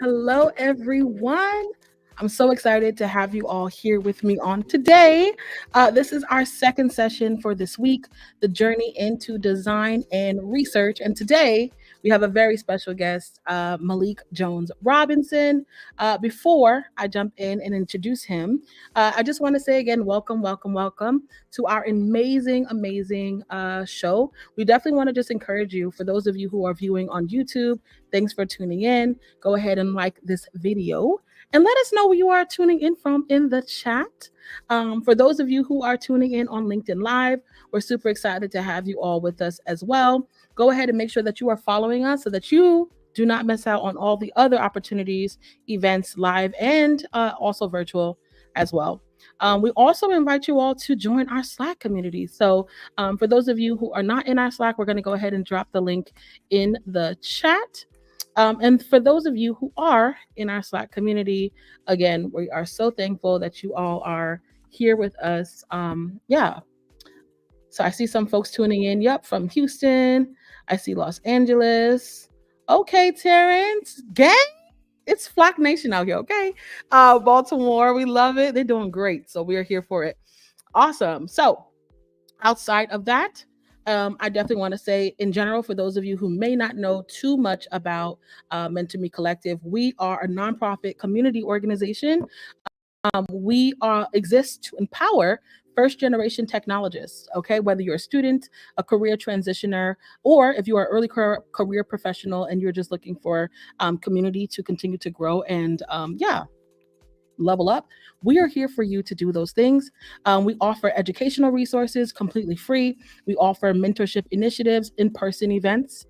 Hello, everyone. I'm so excited to have you all here with me on today. This is our second session for this week, the journey into design and research. And today we have a very special guest, Malik Jones-Robinson. Before I jump in and introduce him, I just want to say again, welcome, welcome, welcome to our amazing show. We definitely want to just encourage you, for those of you who are viewing on YouTube, thanks for tuning in. Go ahead and like this video and let us know where you are tuning in from in the chat. For those of you who are tuning in on LinkedIn Live, we're super excited to have you all with us as well. Go ahead and make sure that you are following us so that you do not miss out on all the other opportunities, events, live, and also virtual as well. We also invite you all to join our Slack community. So, for those of you who are not in our Slack, we're going to go ahead and drop the link in the chat. And for those of you who are in our Slack community, again, we are so thankful that you all are here with us. Yeah. So I see some folks tuning in. Yep, from Houston. I see Los Angeles. Okay, Terrence. Gang. It's Flock Nation out here, okay? Baltimore, we love it. They're doing great. So we are here for it. Awesome. So outside of that, I definitely want to say, in general, for those of you who may not know too much about Mentor Me Collective, we are a nonprofit community organization. We exist to empower first generation technologists, okay? Whether you're a student, a career transitioner, or if you are an early career professional and you're just looking for community to continue to grow and, yeah, level up, we are here for you to do those things. We offer educational resources completely free. We offer mentorship initiatives, in-person events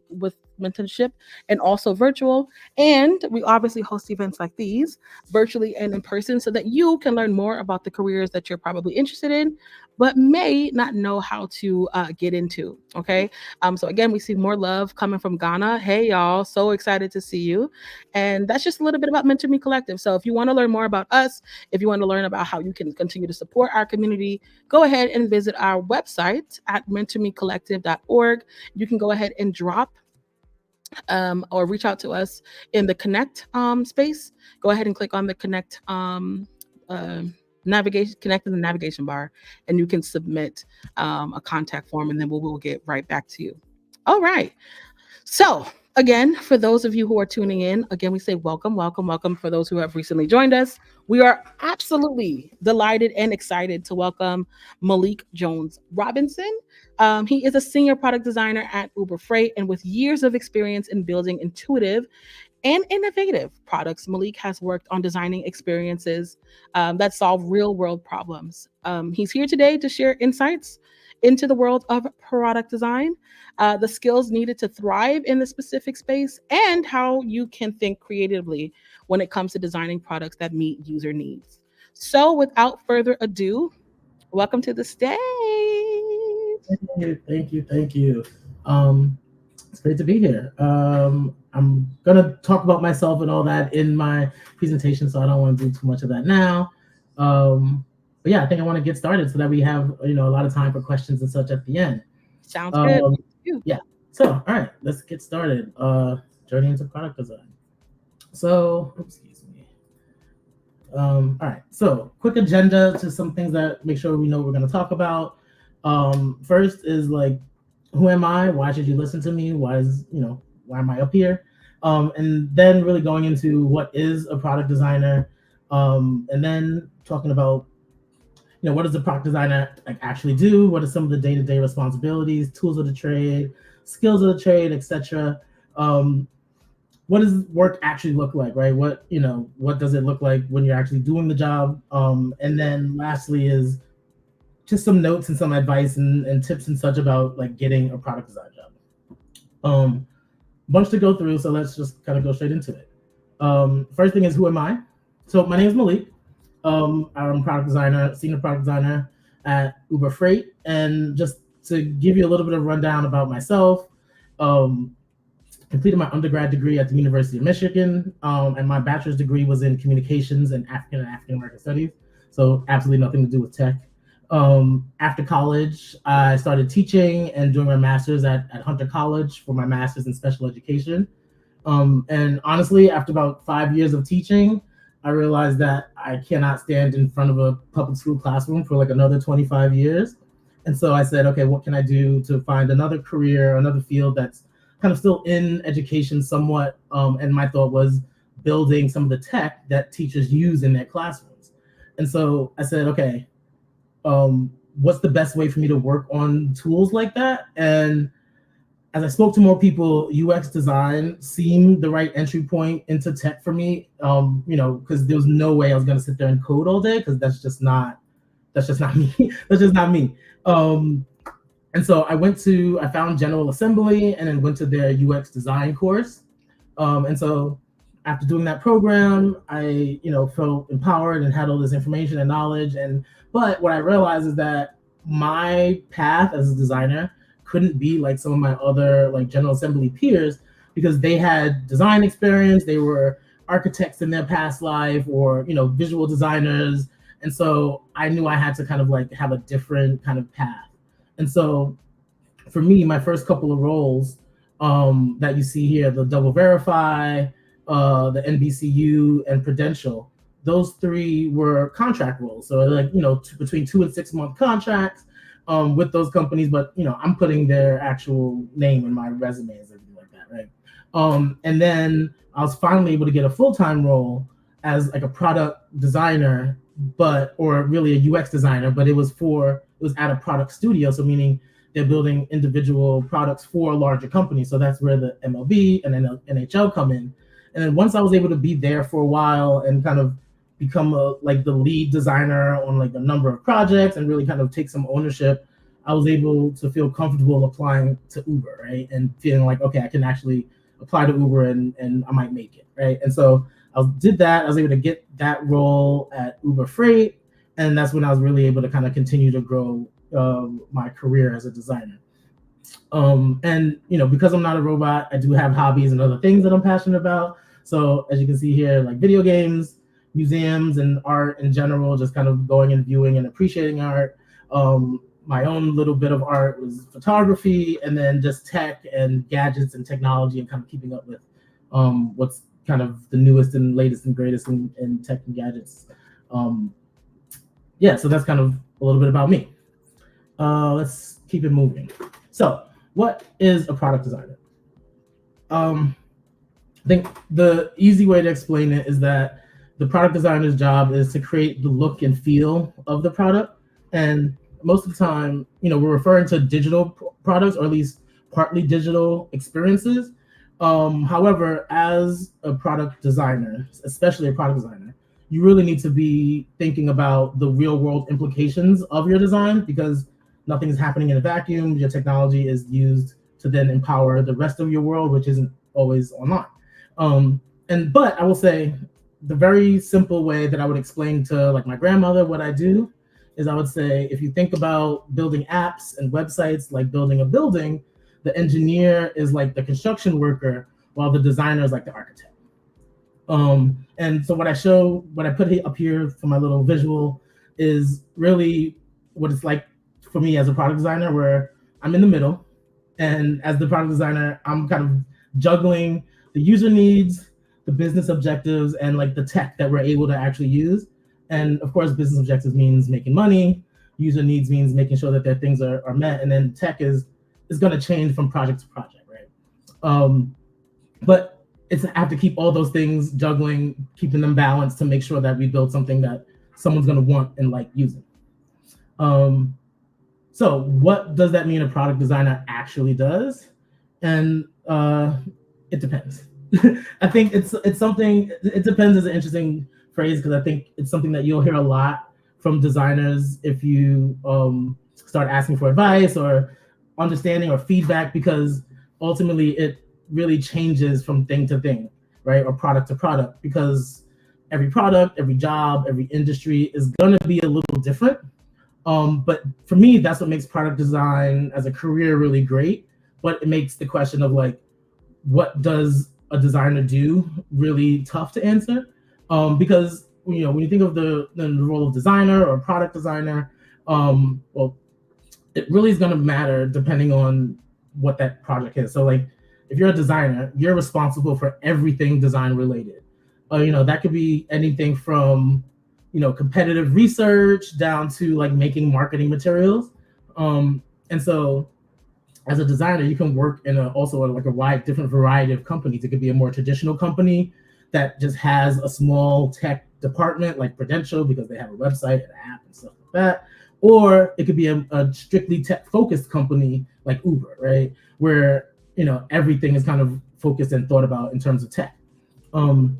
with mentorship, and also virtual. And we obviously host events like these virtually and in person so that you can learn more about the careers that you're probably interested in but may not know how to get into. Okay. So again, we see more love coming from Ghana. Hey, y'all. So excited to see you. And that's just a little bit about Mentor Me Collective. So if you want to learn more about us, if you want to learn about how you can continue to support our community, go ahead and visit our website at mentormecollective.org. You can go ahead and drop or reach out to us in the connect space. Go ahead and click on the connect navigation, connect in the navigation bar, and you can submit a contact form, and then we'll get right back to you. All right. So, again, for those of you who are tuning in, again, we say welcome, welcome, welcome. For those who have recently joined us, we are absolutely delighted and excited to welcome Malik Jones-Robinson. He is a senior product designer at Uber Freight, and with years of experience in building intuitive and innovative products, Malik has worked on designing experiences that solve real world problems. He's here today to share insights into the world of product design, the skills needed to thrive in the specific space, and how you can think creatively when it comes to designing products that meet user needs. So, without further ado, welcome to the stage. Thank you. It's great to be here. I'm gonna talk about myself and all that in my presentation, so I don't want to do too much of that now. But yeah, I think I want to get started so that we have a lot of time for questions and such at the end. Sounds good. Yeah. So all right, let's get started. Journey into product design. So, excuse me. All right. So, quick agenda to some things that make sure we know what we're going to talk about. First is like, who am I? Why should you listen to me? Why am I up here? And then really going into what is a product designer, and then talking about what does a product designer actually do? What are some of the day-to-day responsibilities, tools of the trade, skills of the trade, etc. What does work actually look like, right? What does it look like when you're actually doing the job? And then lastly is just some notes and some advice and tips and such about getting a product design job. Bunch to go through, so let's just kind of go straight into it. First thing is, who am I? So my name is Malik. I'm a product designer, senior product designer at Uber Freight. And just to give you a little bit of rundown about myself, completed my undergrad degree at the University of Michigan, and my bachelor's degree was in communications and African American studies, so absolutely nothing to do with tech. After college, I started teaching and doing my master's at Hunter College for my master's in special education. And honestly, after about 5 years of teaching, I realized that I cannot stand in front of a public school classroom for like another 25 years. And so I said, okay, what can I do to find another career, another field that's kind of still in education somewhat? And my thought was building some of the tech that teachers use in their classrooms. And so I said, okay, what's the best way for me to work on tools like that? And as I spoke to more people, UX design seemed the right entry point into tech for me. Because there was no way I was going to sit there and code all day, because that's just not me. That's just not me. Um, and so I found General Assembly and then went to their UX design course. And so after doing that program, I, felt empowered and had all this information and knowledge. But what I realized is that my path as a designer couldn't be like some of my other like General Assembly peers, because they had design experience. They were architects in their past life, or, visual designers. And so I knew I had to kind of like have a different kind of path. And so for me, my first couple of roles that you see here, the Double Verify, the NBCU, and Prudential, those three were contract roles. So like, between 2 and 6 month contracts with those companies, but I'm putting their actual name in my resumes and everything like that, right? And then I was finally able to get a full-time role as like a product designer, or really a UX designer, but it was at a product studio. So meaning they're building individual products for larger companies. So that's where the MLB and then NHL come in. And then once I was able to be there for a while and kind of become like the lead designer on like a number of projects and really kind of take some ownership, I was able to feel comfortable applying to Uber, right? And feeling like, okay, I can actually apply to Uber and I might make it, right? And so I did that. I was able to get that role at Uber Freight. And that's when I was really able to kind of continue to grow my career as a designer. And because I'm not a robot, I do have hobbies and other things that I'm passionate about. So as you can see here, like video games, museums, and art in general, just kind of going and viewing and appreciating art. My own little bit of art was photography, and then just tech and gadgets and technology, and kind of keeping up with what's kind of the newest and latest and greatest in tech and gadgets. So that's kind of a little bit about me. Let's keep it moving. So what is a product designer? I think the easy way to explain it is that the product designer's job is to create the look and feel of the product. And most of the time, we're referring to digital products, or at least partly digital experiences. However, as a product designer, especially a product designer, you really need to be thinking about the real world implications of your design, because nothing is happening in a vacuum. Your technology is used to then empower the rest of your world, which isn't always online. But I will say the very simple way that I would explain to like my grandmother what I do is I would say, if you think about building apps and websites like building a building, the engineer is like the construction worker, while the designer is like the architect. And so what I put up here for my little visual is really what it's like for me as a product designer, where I'm in the middle, and as the product designer, I'm kind of juggling the user needs, the business objectives, and like the tech that we're able to actually use. And of course, business objectives means making money. User needs means making sure that their things are met. And then tech is going to change from project to project, right? But I have to keep all those things juggling, keeping them balanced to make sure that we build something that someone's going to want and like using. So what does that mean a product designer actually does? And it depends. I think it's something, it depends is an interesting phrase, because I think it's something that you'll hear a lot from designers if you start asking for advice or understanding or feedback, because ultimately it really changes from thing to thing, right? Or product to product, because every product, every job, every industry is going to be a little different. But for me, that's what makes product design as a career really great. But it makes the question of like, what does a designer do really tough to answer? Because when you think of the role of designer or product designer, well, it really is going to matter depending on what that project is. So like, if you're a designer, you're responsible for everything design related. That could be anything from, competitive research down to like making marketing materials. And so as a designer, you can work in also like a wide different variety of companies. It could be a more traditional company that just has a small tech department like Prudential because they have a website and an app and stuff like that. Or it could be a strictly tech focused company like Uber, right? Where, everything is kind of focused and thought about in terms of tech. And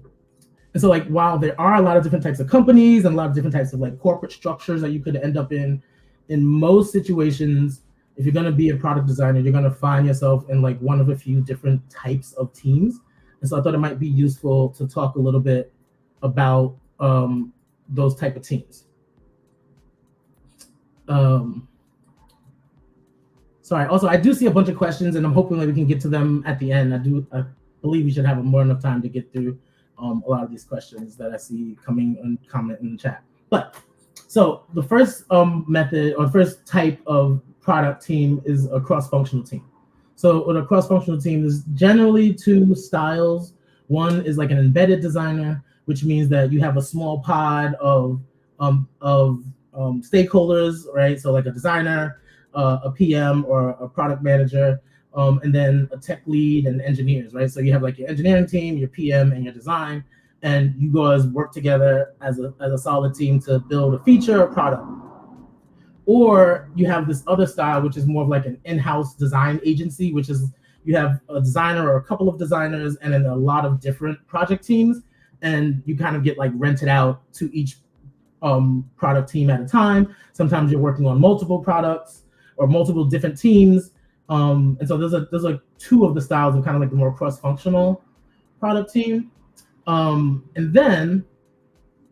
so like, while there are a lot of different types of companies and a lot of different types of like corporate structures that you could end up in most situations, if you're going to be a product designer, you're going to find yourself in like one of a few different types of teams. And so I thought it might be useful to talk a little bit about those type of teams. Sorry, also I do see a bunch of questions and I'm hoping that we can get to them at the end. I believe we should have more enough time to get through a lot of these questions that I see coming and comment in the chat. But so the first method or first type of product team is a cross-functional team. So with a cross-functional team, there's generally two styles. One is like an embedded designer, which means that you have a small pod of stakeholders, right? So like a designer, a PM or a product manager, and then a tech lead and engineers, right? So you have like your engineering team, your PM, and your design, and you guys work together as a solid team to build a feature or product. Or you have this other style, which is more of like an in-house design agency, which is you have a designer or a couple of designers and then a lot of different project teams, and you kind of get like rented out to each product team at a time. Sometimes you're working on multiple products or multiple different teams. And so there's like two of the styles of kind of like the more cross-functional product team. And then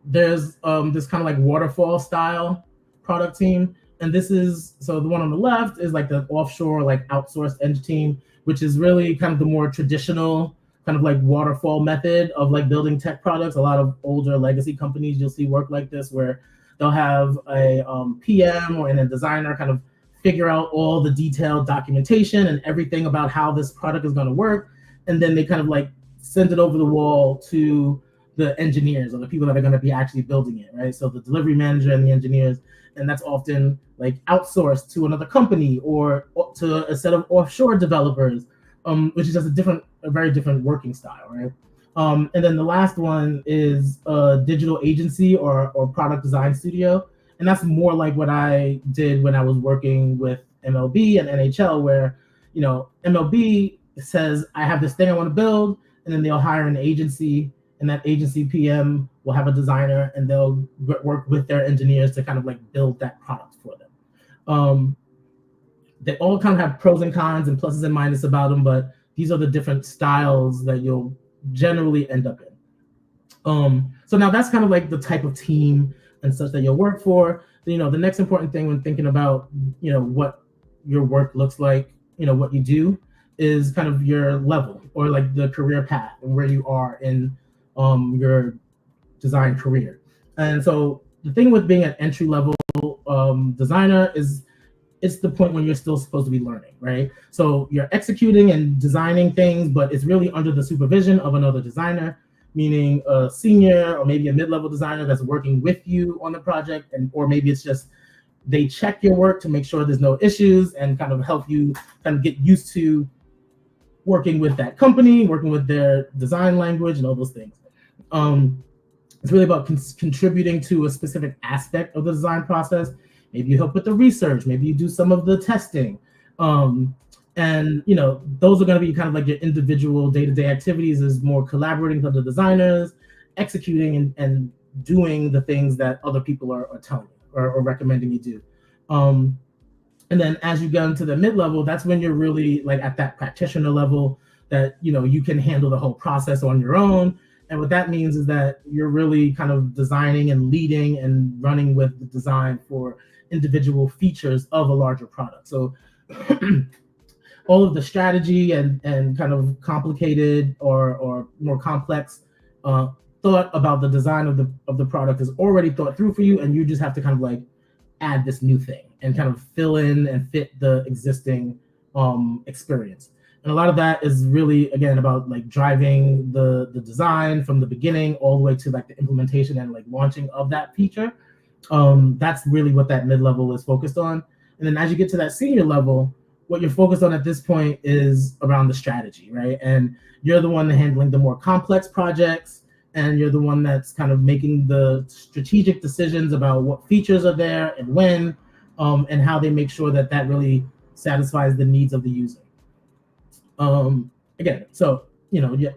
there's this kind of like waterfall style product team. And this is, so the one on the left is like the offshore, like outsourced edge team, which is really kind of the more traditional kind of like waterfall method of like building tech products. A lot of older legacy companies you'll see work like this, where they'll have a PM or a designer kind of figure out all the detailed documentation and everything about how this product is going to work. And then they kind of like send it over the wall to the engineers or the people that are going to be actually building it, right? So the delivery manager and the engineers, and that's often like outsourced to another company or to a set of offshore developers, which is just a very different working style, right? And then the last one is a digital agency or product design studio. And that's more like what I did when I was working with MLB and NHL, where, MLB says, I have this thing I want to build, and then they'll hire an agency, and that agency PM will have a designer, and they'll work with their engineers to kind of like build that product for them. They all kind of have pros and cons and pluses and minuses about them, but these are the different styles that you'll generally end up in. So now that's kind of like the type of team and such that you'll work for. The next important thing when thinking about, what your work looks like, what you do, is kind of your level or like the career path and where you are in your design career. And so the thing with being an entry level designer is it's the point when you're still supposed to be learning, right? So you're executing and designing things, but it's really under the supervision of another designer, meaning a senior or maybe a mid-level designer that's working with you on the project, or maybe it's just they check your work to make sure there's no issues and kind of help you kind of get used to working with that company, working with their design language and all those things. It's really about contributing to a specific aspect of the design process. Maybe you help with the research, maybe you do some of the testing. And those are going to be kind of like your individual day-to-day activities, is more collaborating with the designers, executing and doing the things that other people are telling you or recommending you do. And then as you get into the mid-level, that's when you're really like at that practitioner level that, you can handle the whole process on your own. And what that means is that you're really kind of designing and leading and running with the design for individual features of a larger product. So all of the strategy and kind of complicated or more complex thought about the design of the product is already thought through for you, and you just have to kind of like add this new thing and kind of fill in and fit the existing experience. And a lot of that is really, again, about like driving the design from the beginning all the way to like the implementation and like launching of that feature. That's really what that mid-level is focused on. And then as you get to that senior level, what you're focused on at this point is around the strategy, right? And you're the one handling the more complex projects, and you're the one that's kind of making the strategic decisions about what features are there and when, and how they make sure that that really satisfies the needs of the user. Again, so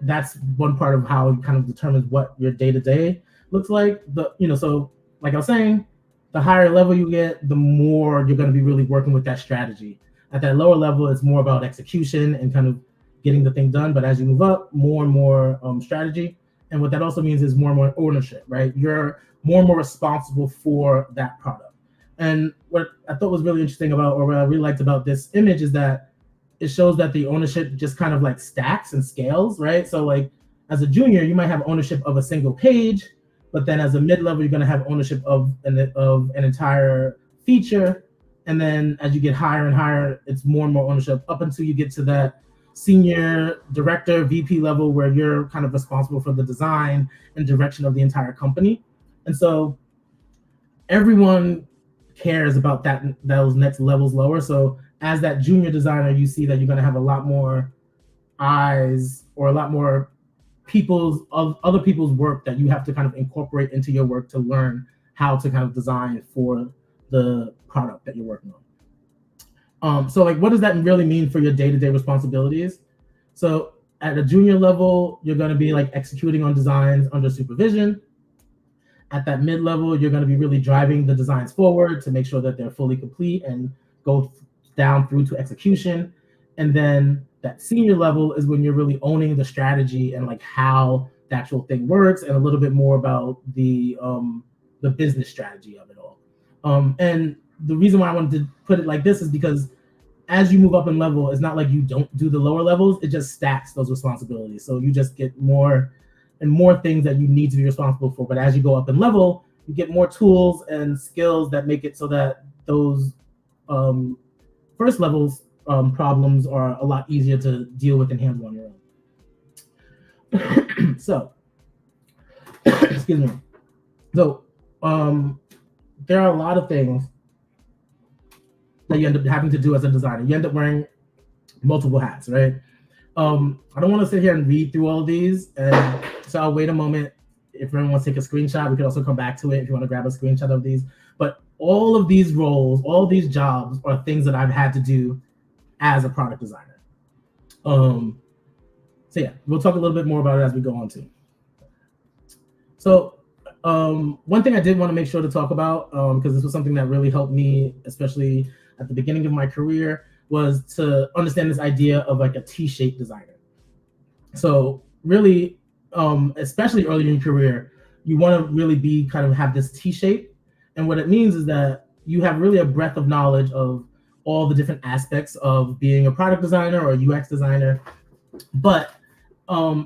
that's one part of how it kind of determines what your day-to-day looks like. So like I was saying, the higher level you get, the more you're going to be really working with that strategy. At that lower level, it's more about execution and kind of getting the thing done. But as you move up, more and more strategy. And what that also means is more and more ownership, right? You're more and more responsible for that product. And what I thought was really interesting about, or what I really liked about this image, is that it shows that the ownership just kind of like stacks and scales, right? So like as a junior, you might have ownership of a single page, but then as a mid-level, you're going to have ownership of an entire feature. And then as you get higher and higher, it's more and more ownership up until you get to that senior director, VP level, where you're kind of responsible for the design and direction of the entire company. And so everyone cares about those next levels lower. So as that junior designer, you see that you're going to have a lot more eyes or a lot more other people's work that you have to kind of incorporate into your work to learn how to kind of design for the product that you're working on. So like, what does that really mean for your day-to-day responsibilities? So at a junior level, you're going to be like executing on designs under supervision. At that mid-level, you're going to be really driving the designs forward to make sure that they're fully complete and go down through to execution. And then that senior level is when you're really owning the strategy and like how the actual thing works, and a little bit more about the business strategy of it all. And the reason why I wanted to put it like this is because as you move up in level, it's not like you don't do the lower levels, it just stacks those responsibilities. So you just get more and more things that you need to be responsible for. But as you go up in level, you get more tools and skills that make it so that those first levels problems are a lot easier to deal with and handle on your own. So, excuse me. So, there are a lot of things that you end up having to do as a designer. You end up wearing multiple hats, right? I don't want to sit here and read through all of these, and so I'll wait a moment. If everyone wants to take a screenshot, we can also come back to it if you want to grab a screenshot of these. But all of these roles, all these jobs are things that I've had to do as a product designer. So yeah, we'll talk a little bit more about it as we go on too. So one thing I did want to make sure to talk about, because this was something that really helped me, especially at the beginning of my career, was to understand this idea of like a T-shaped designer. So really, especially early in your career, you want to really be kind of have this T-shape. And what it means is that you have really a breadth of knowledge of all the different aspects of being a product designer or a UX designer, but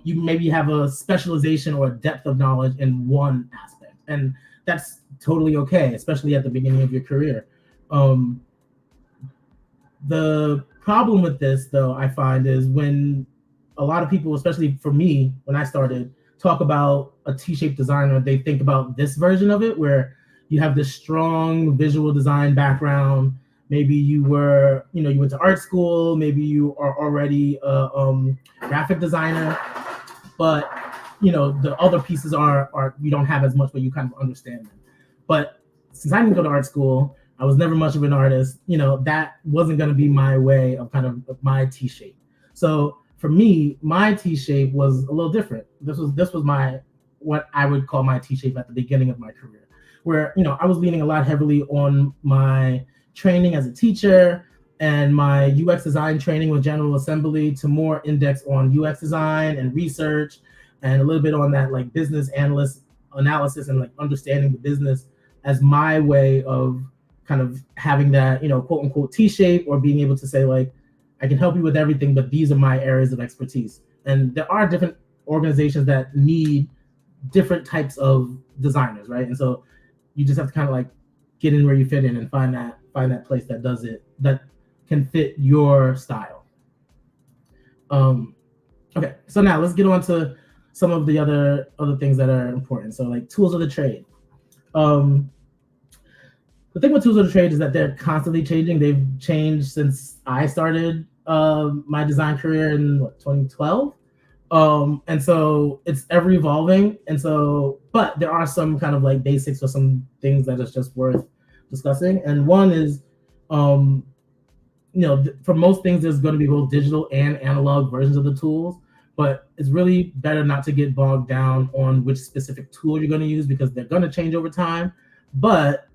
you maybe have a specialization or a depth of knowledge in one aspect. And that's totally okay, especially at the beginning of your career. The problem with this, though, I find is when a lot of people, especially for me, when I started, talk about a T-shaped designer, they think about this version of it where you have this strong visual design background. Maybe you went to art school, maybe you are already a graphic designer, but the other pieces are you don't have as much, but you kind of understand them. But since I didn't go to art school, I was never much of an artist, that wasn't going to be my way of kind of my T-shape. So for me, my T-shape was a little different. This was my, what I would call my T-shape at the beginning of my career, where, I was leaning a lot heavily on my training as a teacher and my UX design training with General Assembly to more index on UX design and research, and a little bit on that like business analysis and like understanding the business as my way of kind of having that, quote unquote T-shape, or being able to say like, I can help you with everything, but these are my areas of expertise. And there are different organizations that need different types of designers, right? And so you just have to kind of like get in where you fit in and find that place that does it, that can fit your style. Um, okay, so now let's get on to some of the other things that are important. So like tools of the trade. Um, the thing with tools of the trade is that they're constantly changing. They've changed since I started my design career in 2012. And so it's ever evolving. And so, but there are some kind of like basics or some things that is just worth discussing. And one is, um, for most things, there's going to be both digital and analog versions of the tools. But it's really better not to get bogged down on which specific tool you're going to use because they're going to change over time. But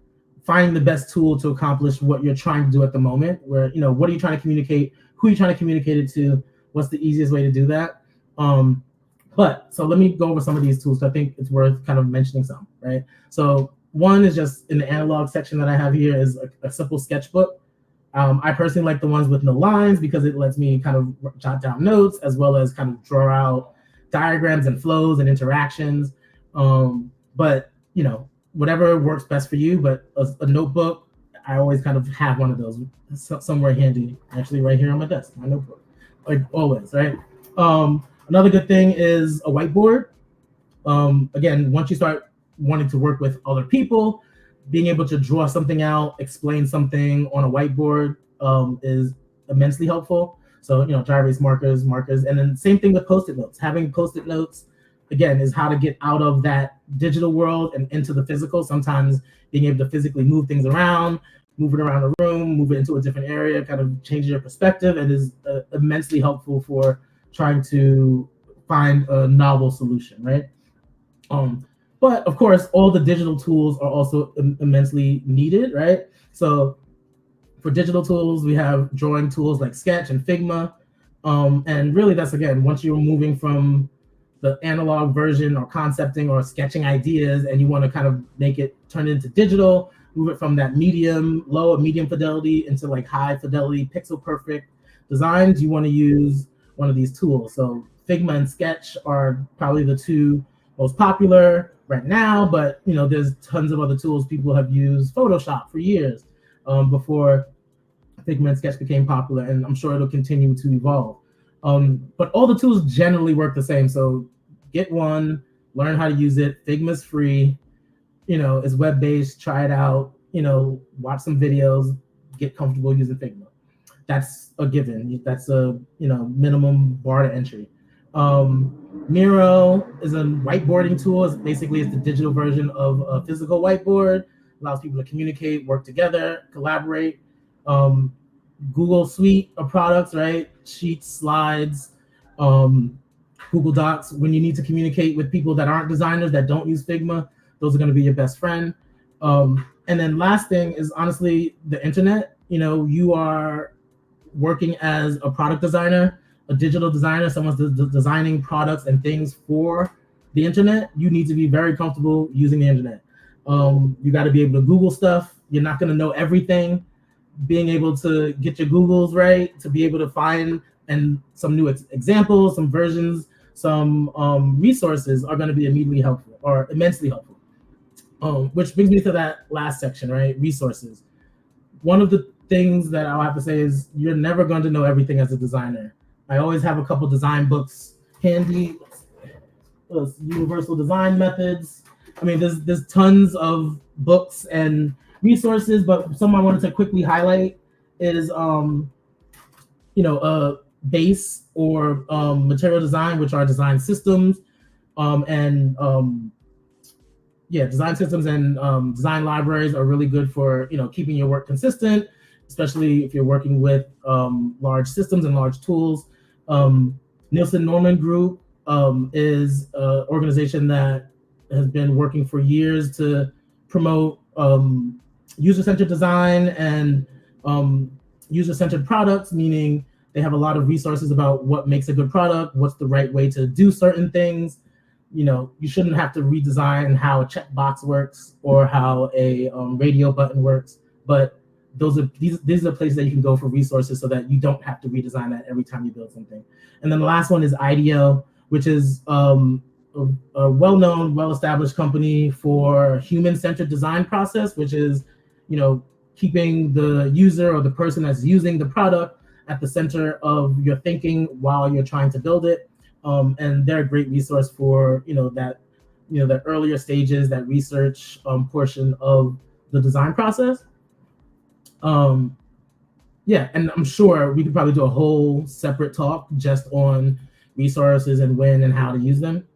finding the best tool to accomplish what you're trying to do at the moment, where, what are you trying to communicate? Who are you trying to communicate it to? What's the easiest way to do that? But so let me go over some of these tools. I think it's worth kind of mentioning some, right? So one is just in the analog section that I have here is a simple sketchbook. I personally like the ones with no lines because it lets me kind of jot down notes as well as kind of draw out diagrams and flows and interactions. But whatever works best for you. But a notebook, I always kind of have one of those somewhere handy, actually right here on my desk, my notebook, like always, right? Another good thing is a whiteboard. Again, once you start wanting to work with other people, being able to draw something out, explain something on a whiteboard is immensely helpful. So, dry erase markers, and then same thing with Post-it notes. Having Post-it notes, again, is how to get out of that digital world and into the physical. Sometimes being able to physically move things around, move it around the room, move it into a different area, kind of changes your perspective and is immensely helpful for trying to find a novel solution, right? But of course, all the digital tools are also immensely needed, right? So for digital tools, we have drawing tools like Sketch and Figma. And really that's, again, once you're moving from the analog version or concepting or sketching ideas and you want to kind of make it turn into digital, move it from that low or medium fidelity into like high fidelity, pixel perfect designs, you want to use one of these tools. So Figma and Sketch are probably the two most popular right now, but there's tons of other tools. People have used Photoshop for years before Figma and Sketch became popular, and I'm sure it'll continue to evolve. But all the tools generally work the same. So get one, learn how to use it. Figma's free, it's web-based, try it out, watch some videos, get comfortable using Figma. That's a given. That's a minimum bar to entry. Miro is a whiteboarding tool. It's the digital version of a physical whiteboard. Allows people to communicate, work together, collaborate. Google Suite of products, right? Sheets, slides, Google Docs. When you need to communicate with people that aren't designers, that don't use Figma, those are going to be your best friend. And then last thing is honestly the internet. You are working as a product designer, a digital designer, someone's designing products and things for the internet. You need to be very comfortable using the internet. You got to be able to Google stuff. You're not going to know everything. Being able to get your Googles right, to be able to find and some new examples, some versions, some resources are going to be immediately helpful or immensely helpful. Which brings me to that last section, right? Resources. One of the things that I'll have to say is you're never going to know everything as a designer. I always have a couple design books handy. Universal design methods. I mean, there's tons of books and resources, but some I wanted to quickly highlight is base or material design, which are design systems, design systems and design libraries are really good for keeping your work consistent, especially if you're working with large systems and large tools. Nielsen Norman Group is an organization that has been working for years to promote user-centered design and user-centered products, meaning they have a lot of resources about what makes a good product, what's the right way to do certain things. You shouldn't have to redesign how a checkbox works or how a radio button works, but these are places that you can go for resources so that you don't have to redesign that every time you build something. And then the last one is IDEO, which is a well-known, well-established company for human-centered design process, which is, keeping the user or the person that's using the product at the center of your thinking while you're trying to build it. And they're a great resource for the earlier stages, that research portion of the design process. Yeah, and I'm sure we could probably do a whole separate talk just on resources and when and how to use them.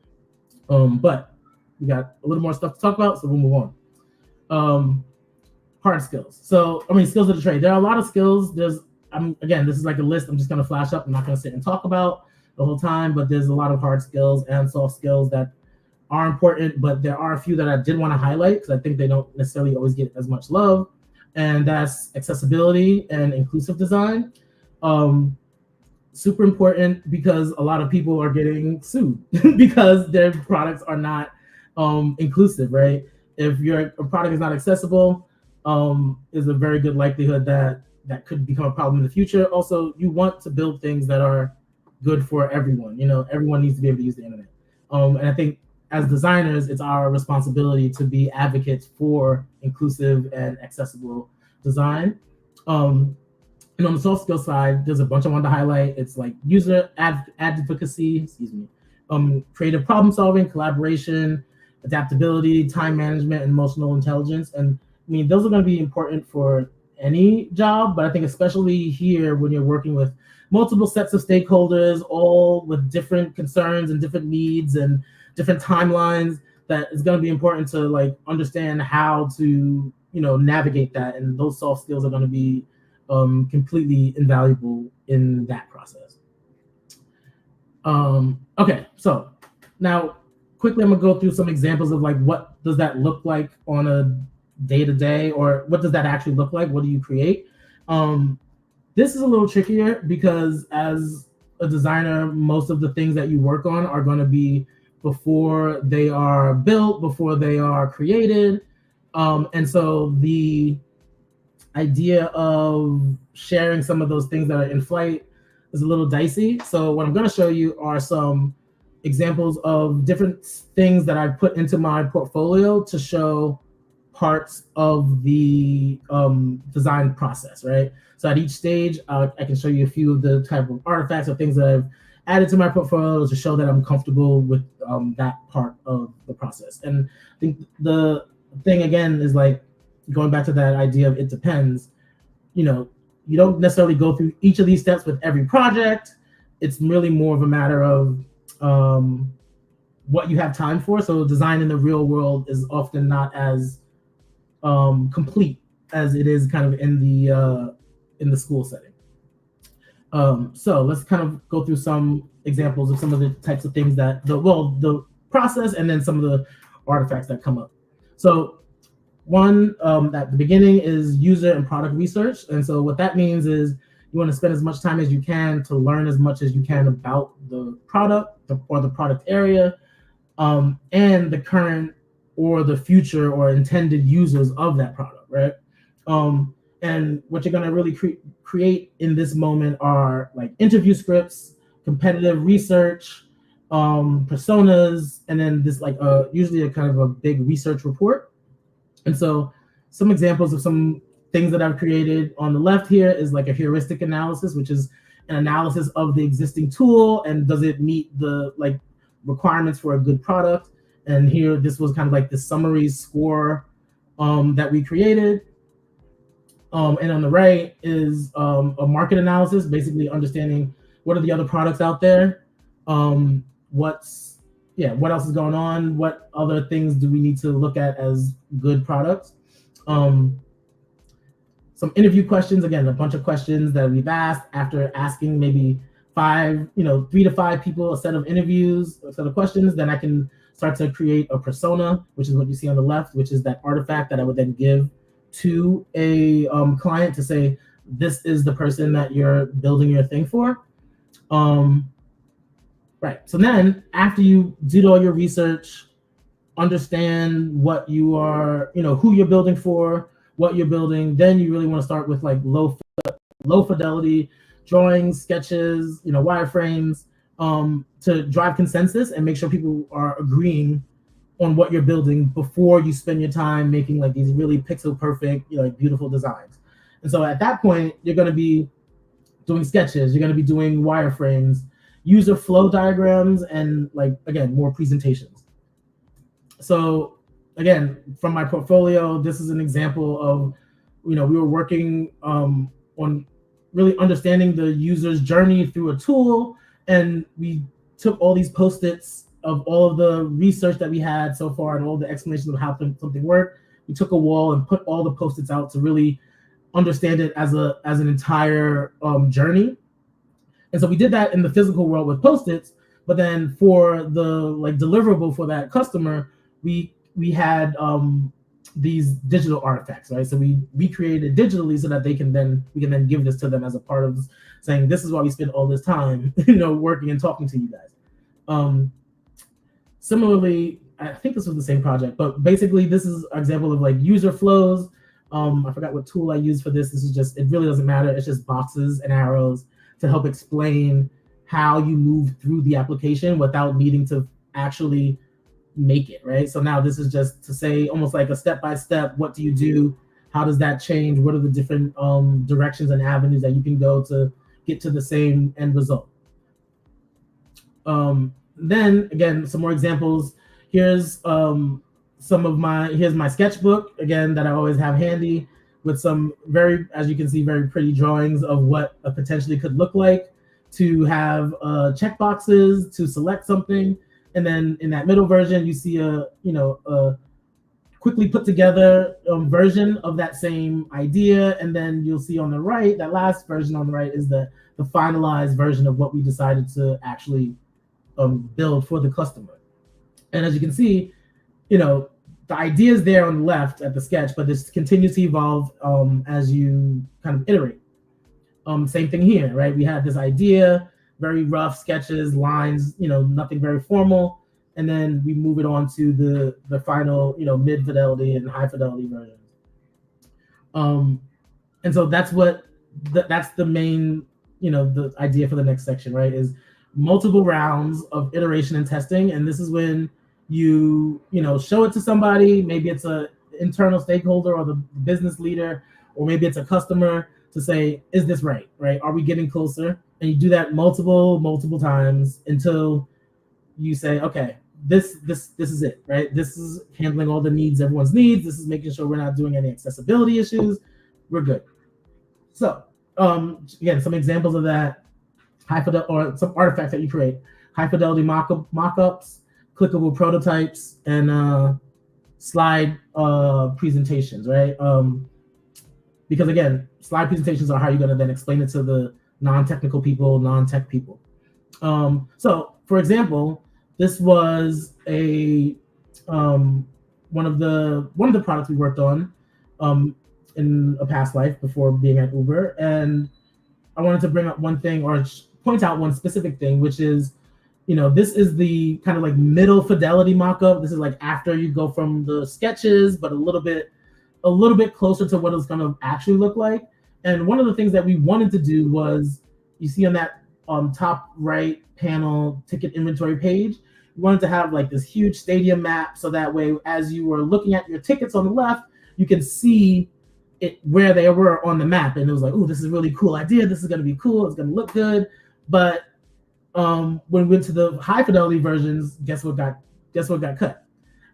But we got a little more stuff to talk about, so we'll move on. Hard skills. So, skills of the trade. There are a lot of skills. Again, this is like a list I'm just going to flash up. I'm not going to sit and talk about the whole time, but there's a lot of hard skills and soft skills that are important, but there are a few that I did want to highlight because I think they don't necessarily always get as much love, and that's accessibility and inclusive design. Super important because a lot of people are getting sued because their products are not inclusive, right? If your product is not accessible, is a very good likelihood that could become a problem in the future. Also, you want to build things that are good for everyone. Everyone needs to be able to use the internet. And I think as designers, it's our responsibility to be advocates for inclusive and accessible design. And on the soft skill side, there's a bunch I wanted to highlight. It's like user advocacy, creative problem solving, collaboration, adaptability, time management, and emotional intelligence. And those are going to be important for any job, but I think especially here when you're working with multiple sets of stakeholders, all with different concerns and different needs and different timelines, that it's going to be important to understand how to navigate that, and those soft skills are going to be completely invaluable in that process. Okay, so now quickly I'm gonna go through some examples of what does that look like on a day-to-day, or what does that actually look like? What do you create? This is a little trickier because as a designer, most of the things that you work on are going to be before they are built, before they are created. And so the idea of sharing some of those things that are in flight is a little dicey. So what I'm going to show you are some examples of different things that I've put into my portfolio to show parts of the design process, right? So at each stage, I can show you a few of the type of artifacts or things that I've added to my portfolio to show that I'm comfortable with that part of the process. And I think the thing again is going back to that idea of it depends. You don't necessarily go through each of these steps with every project. It's really more of a matter of what you have time for. So design in the real world is often not as complete as it is kind of in the school setting. So let's kind of go through some examples of some of the types of things that the process, and then some of the artifacts that come up. So one at the beginning is user and product research. And so what that means is you want to spend as much time as you can to learn as much as you can about the product or the product area, and the current or the future or intended users of that product, right? And what you're going to really create in this moment are interview scripts, competitive research, personas, and then this usually a kind of a big research report. And so some examples of some things that I've created on the left here is a heuristic analysis, which is an analysis of the existing tool and does it meet the requirements for a good product. And here, this was kind of the summary score that we created. And on the right is a market analysis, basically understanding what are the other products out there, what else is going on, what other things do we need to look at as good products. Some interview questions, again, a bunch of questions that we've asked after asking maybe 3 to 5 people a set of interviews, a set of questions. Then I can start to create a persona, which is what you see on the left, which is that artifact that I would then give to a client to say, this is the person that you're building your thing for. Right. So then after you did all your research, understand what you are, who you're building for, what you're building, then you really want to start with low fidelity drawings, sketches, wireframes, to drive consensus and make sure people are agreeing on what you're building before you spend your time making these really pixel perfect, beautiful designs. And so at that point, you're going to be doing sketches, you're going to be doing wireframes, user flow diagrams, and like again more presentations. So again, from my portfolio, this is an example of, we were working on really understanding the user's journey through a tool, and we took all these post-its of all of the research that we had so far and all the explanations of how something worked. We took a wall and put all the post-its out to really understand it as an entire journey. And so we did that in the physical world with post-its, but then for the like deliverable for that customer, we had these digital artifacts, right? So we created digitally so that we can then give this to them as a part of saying, this is why we spent all this time, working and talking to you guys. Similarly, I think this was the same project, but basically this is an example of like user flows. I forgot what tool I used for this. This is just, it really doesn't matter. It's just boxes and arrows to help explain how you move through the application without needing to actually make it, right? So now this is just to say almost like a step-by-step, what do you do? How does that change? What are the different directions and avenues that you can go to get to the same end result? Then again, some more examples. Here's here's my sketchbook again that I always have handy with some very, as you can see, very pretty drawings of what a potentially could look like, to have check boxes to select something. And then in that middle version, you see a quickly put together version of that same idea. And then you'll see on the right, that last version on the right is the finalized version of what we decided to actually build for the customer. And as you can see, the idea is there on the left at the sketch, but this continues to evolve as you kind of iterate. Same thing here, right? We had this idea, very rough sketches, lines, nothing very formal. And then we move it on to the final, mid fidelity and high fidelity versions. And so that's that's the main, the idea for the next section, right? Is multiple rounds of iteration and testing. And this is when you show it to somebody. Maybe it's a internal stakeholder or the business leader, or maybe it's a customer, to say, is this right? Are we getting closer? And you do that multiple times until you say, okay, this is it, right? This is handling all the needs, everyone's needs. This is making sure we're not doing any accessibility issues. We're good. So again, some examples of that: high fidelity, or some artifacts that you create, high fidelity mock-ups, clickable prototypes, and slide presentations, right? Because again, slide presentations are how you're going to then explain it to the non-technical people, non-tech people. So for example, this was one of the products we worked on in a past life before being at Uber. And I wanted to bring up one thing, or point out one specific thing, which is, this is the kind of like middle fidelity mock-up. This is like after you go from the sketches, but a little bit closer to what it's going to actually look like. And one of the things that we wanted to do was, you see on that top right panel ticket inventory page, we wanted to have like this huge stadium map, so that way as you were looking at your tickets on the left, you can see it where they were on the map. And it was like, oh, this is a really cool idea. This is going to be cool. It's going to look good. But when we went to the high fidelity versions, guess what got cut?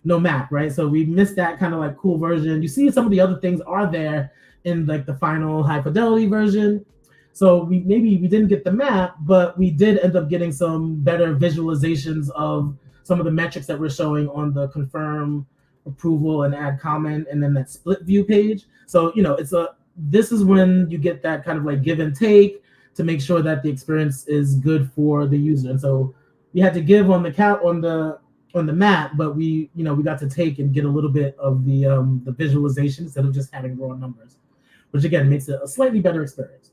No map, right? So we missed that kind of like cool version. You see some of the other things are there in like the final high fidelity version. So we didn't get the map, but we did end up getting some better visualizations of some of the metrics that we're showing on the confirm, approval, and add comment, and then that split view page. So this is when you get that kind of like give and take to make sure that the experience is good for the user. And so we had to give on the map, but we got to take and get a little bit of the visualization instead of just having raw numbers, which again makes it a slightly better experience.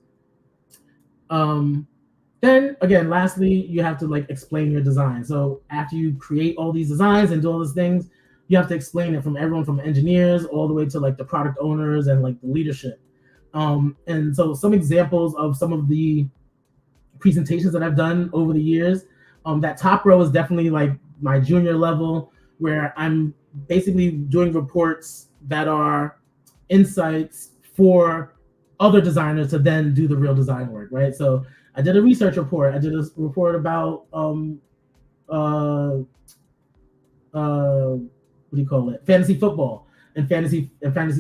Then again, lastly, you have to like explain your design. So after you create all these designs and do all these things, you have to explain it from everyone from engineers all the way to like the product owners and like the leadership. And so some examples of some of the presentations that I've done over the years, that top row is definitely like my junior level, where I'm basically doing reports that are insights for other designers to then do the real design work, right? So I did a research report. I did a report about uh, what do you call it? Fantasy football and fantasy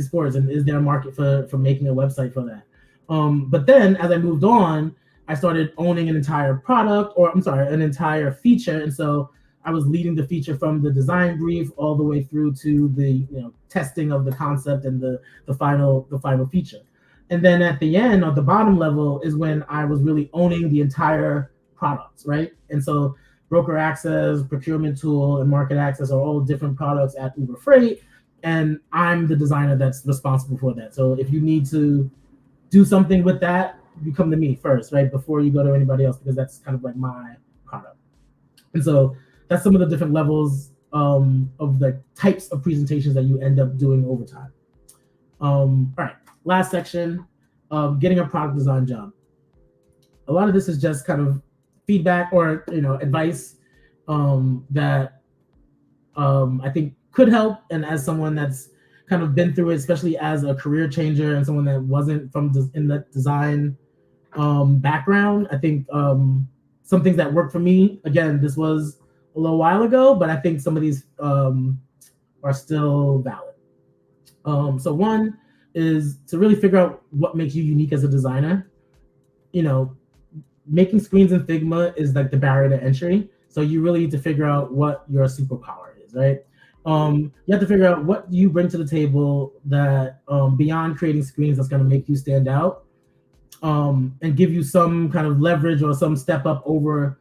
sports, and is there a market for making a website for that? But then as I moved on, I started owning an entire product, or I'm sorry, an entire feature, and so I was leading the feature from the design brief all the way through to the testing of the concept and the final feature. And then at the end, or the bottom level, is when I was really owning the entire products, right? And so broker access, procurement tool, and market access are all different products at Uber Freight, and I'm the designer that's responsible for that. So if you need to do something with that, you come to me first, right? Before you go to anybody else, because that's kind of like my product. And so that's some of the different levels of the types of presentations that you end up doing over time. All right, last section, getting a product design job. A lot of this is just kind of feedback or advice that I think could help. And as someone that's kind of been through it, especially as a career changer and someone that wasn't in the design background, I think some things that worked for me. Again, this was a little while ago, but I think some of these are still valid. So one is to really figure out what makes you unique as a designer. Making screens in Figma is like the barrier to entry. So you really need to figure out what your superpower is, right? You have to figure out what you bring to the table that beyond creating screens that's going to make you stand out and give you some kind of leverage or some step up over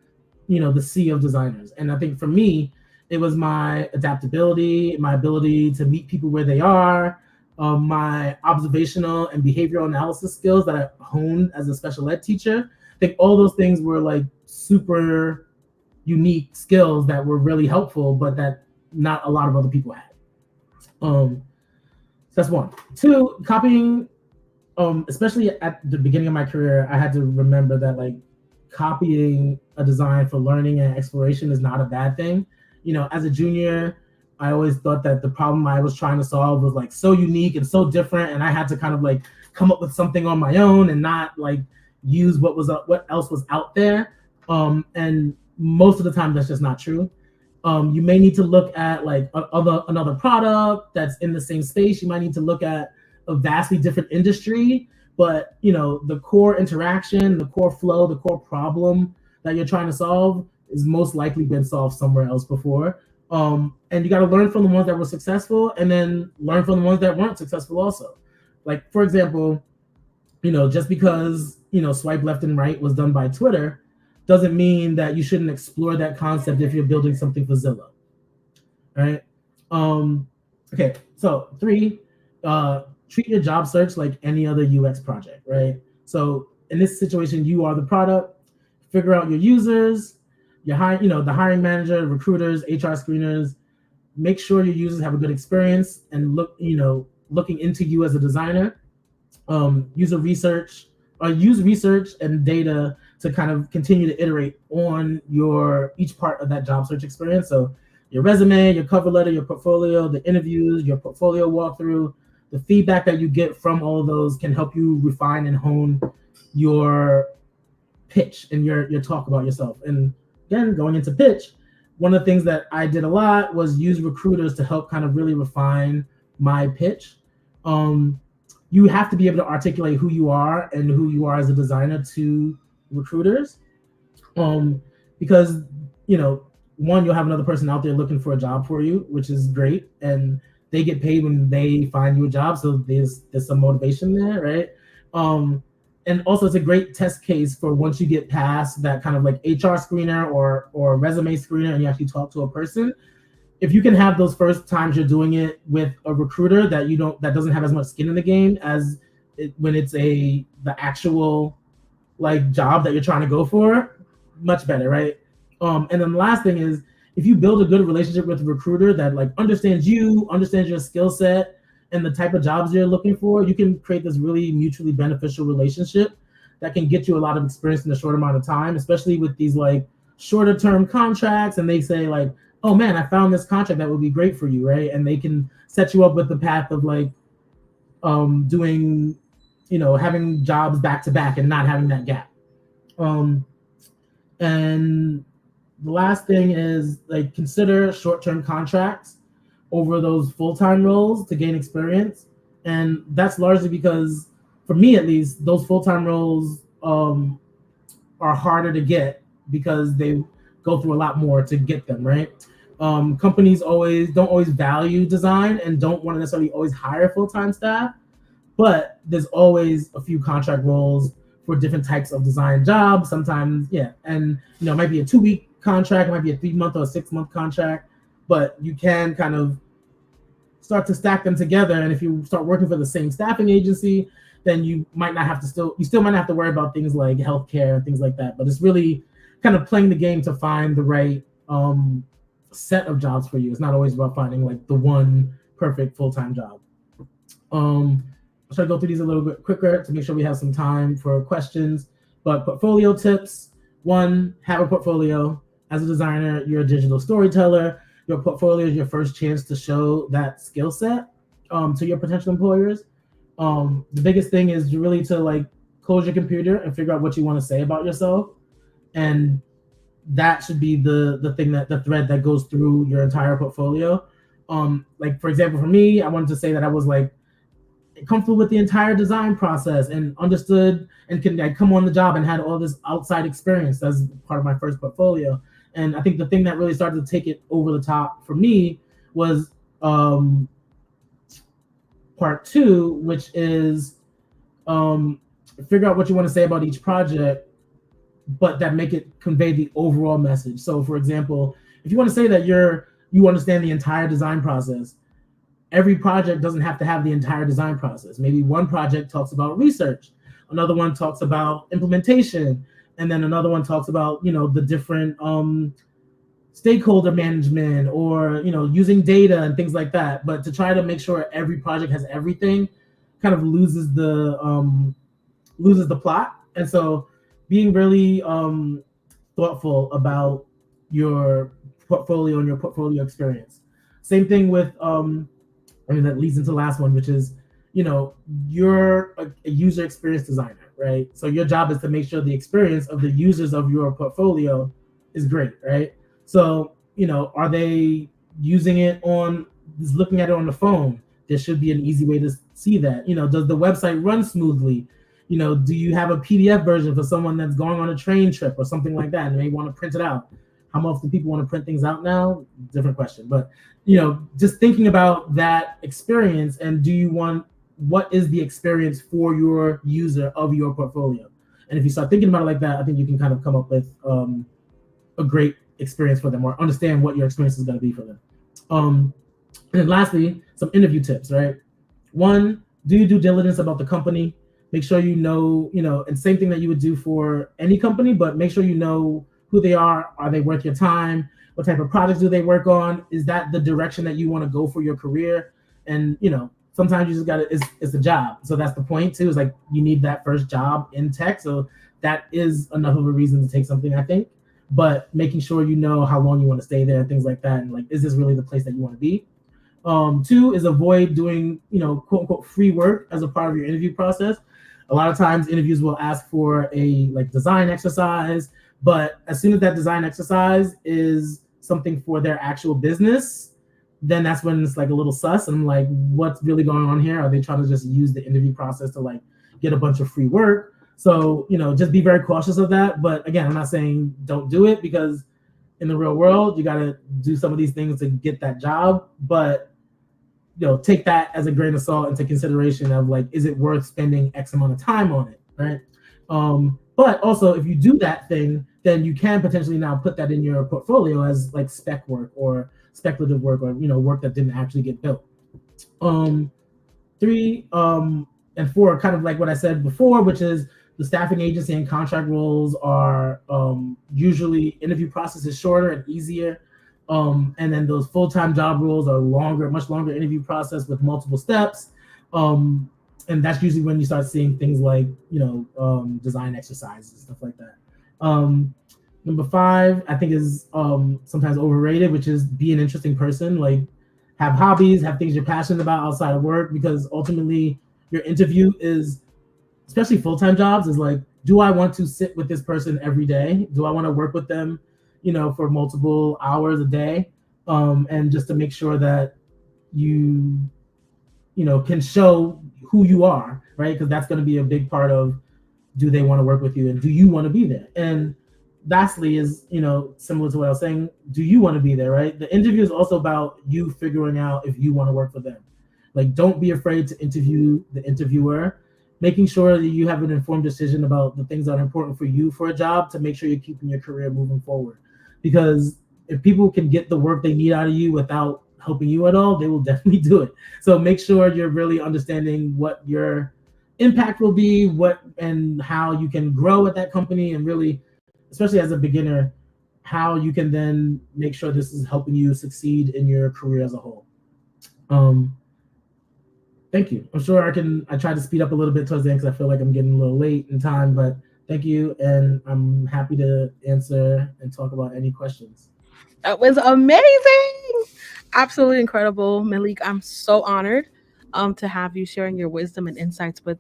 the sea of designers. And I think for me, it was my adaptability, my ability to meet people where they are, my observational and behavioral analysis skills that I honed as a special ed teacher. I think all those things were like super unique skills that were really helpful, but that not a lot of other people had. So that's one. Two, copying, especially at the beginning of my career, I had to remember that like copying a design for learning and exploration is not a bad thing. As a junior, I always thought that the problem I was trying to solve was like so unique and so different, and I had to kind of like come up with something on my own and not like use what else was out there. And most of the time, that's just not true. You may need to look at like another product that's in the same space. You might need to look at a vastly different industry, but the core interaction, the core flow, the core problem that you're trying to solve is most likely been solved somewhere else before. And you got to learn from the ones that were successful, and then learn from the ones that weren't successful also. Like, for example, just because swipe left and right was done by Twitter doesn't mean that you shouldn't explore that concept if you're building something for Zillow, right? Okay, so 3, treat your job search like any other UX project, right? So in this situation, you are the product. Figure out your users, the hiring manager, recruiters, HR screeners. Make sure your users have a good experience, and looking into you as a designer. Use research and data to kind of continue to iterate on each part of that job search experience. So your resume, your cover letter, your portfolio, the interviews, your portfolio walkthrough, the feedback that you get from all of those can help you refine and hone your pitch and your talk about yourself. And again, going into pitch, one of the things that I did a lot was use recruiters to help kind of really refine my pitch. You have to be able to articulate who you are and who you are as a designer to recruiters, because one, you'll have another person out there looking for a job for you, which is great, and they get paid when they find you a job, so there's some motivation there, right? And also it's a great test case for once you get past that kind of like HR screener or resume screener, and you actually talk to a person. If you can have those first times you're doing it with a recruiter that doesn't have as much skin in the game as when it's the actual like job that you're trying to go for, much better, right? And then the last thing is, if you build a good relationship with a recruiter that like understands your skill set and the type of jobs you're looking for, you can create this really mutually beneficial relationship that can get you a lot of experience in a short amount of time, especially with these like shorter term contracts. And they say like, oh man, I found this contract that would be great for you, right? And they can set you up with the path of like doing having jobs back to back and not having that gap. Um, and the last thing is like consider short-term contracts over those full-time roles to gain experience. And that's largely because, for me at least, those full-time roles are harder to get because they go through a lot more to get them, right? Companies always don't always value design and don't want to necessarily always hire full-time staff, but there's always a few contract roles for different types of design jobs. Sometimes, yeah, and it might be a 2-week contract, it might be a 3-month or a 6-month contract, but you can kind of start to stack them together. And if you start working for the same staffing agency, then you still might not have to worry about things like healthcare and things like that. But it's really kind of playing the game to find the right set of jobs for you. It's not always about finding like the one perfect full-time job. I'll try to go through these a little bit quicker to make sure we have some time for questions. But portfolio tips: 1, have a portfolio. As a designer, you're a digital storyteller. Your portfolio is your first chance to show that skill set to your potential employers. The biggest thing is really to like close your computer and figure out what you want to say about yourself, and that should be the thing, that the thread that goes through your entire portfolio. Like for example, for me, I wanted to say that I was like comfortable with the entire design process and understood and can like come on the job and had all this outside experience as part of my first portfolio. And I think the thing that really started to take it over the top for me was part 2, which is figure out what you want to say about each project, but that make it convey the overall message. So for example, if you want to say that you understand the entire design process, every project doesn't have to have the entire design process. Maybe one project talks about research, another one talks about implementation, and then another one talks about the different stakeholder management, or using data and things like that. But to try to make sure every project has everything kind of loses the plot. And so being really thoughtful about your portfolio and your portfolio experience. Same thing with that leads into the last one, which is you're a user experience designer, right? So your job is to make sure the experience of the users of your portfolio is great, right? So are they using it looking at it on the phone? There should be an easy way to see that. Does the website run smoothly? Do you have a PDF version for someone that's going on a train trip or something like that and they want to print it out? How much do people want to print things out now? Different question. But just thinking about that experience, and what is the experience for your user of your portfolio? And if you start thinking about it like that, I think you can kind of come up with a great experience for them, or understand what your experience is going to be for them. And then lastly, some interview tips, right? 1, do your due diligence about the company. Make sure and same thing that you would do for any company, but make sure you know who they are. Are they worth your time? What type of projects do they work on? Is that the direction that you want to go for your career? And sometimes you just it's a job. So that's the point too, is like you need that first job in tech. So that is enough of a reason to take something, I think. But making sure how long you want to stay there and things like that, and like, is this really the place that you want to be? 2 is avoid doing quote unquote free work as a part of your interview process. A lot of times interviews will ask for a like design exercise, but as soon as that design exercise is something for their actual business, then that's when it's like a little sus. And I'm like, what's really going on here? Are they trying to just use the interview process to like get a bunch of free work? So, just be very cautious of that. But again, I'm not saying don't do it, because in the real world, you got to do some of these things to get that job. But, take that as a grain of salt into consideration of like, is it worth spending X amount of time on it, right? But also, if you do that thing, then you can potentially now put that in your portfolio as like spec work or speculative work, or work that didn't actually get built. 3 and 4 are kind of like what I said before, which is the staffing agency and contract roles are usually interview process is shorter and easier. And then those full-time job roles are much longer interview process with multiple steps. And that's usually when you start seeing things like, design exercises and stuff like that. Number 5, I think, is sometimes overrated, which is be an interesting person. Like, have hobbies, have things you're passionate about outside of work, because ultimately your interview is especially full-time jobs, is like, do I want to sit with this person every day? Do I want to work with them, for multiple hours a day? And just to make sure that you can show who you are, right? Because that's going to be a big part of, do they want to work with you, and do you want to be there? And lastly is, similar to what I was saying, do you want to be there, right? The interview is also about you figuring out if you want to work for them. Like, don't be afraid to interview the interviewer, making sure that you have an informed decision about the things that are important for you for a job, to make sure you're keeping your career moving forward. Because if people can get the work they need out of you without helping you at all, they will definitely do it. So make sure you're really understanding what your impact will be, what and how you can grow at that company, and really, especially as a beginner, how you can then make sure this is helping you succeed in your career as a whole. Thank you. I'm sure I tried to speed up a little bit towards the end because I feel like I'm getting a little late in time, but thank you, and I'm happy to answer and talk about any questions. That was amazing. Absolutely incredible, Malik. I'm so honored to have you sharing your wisdom and insights with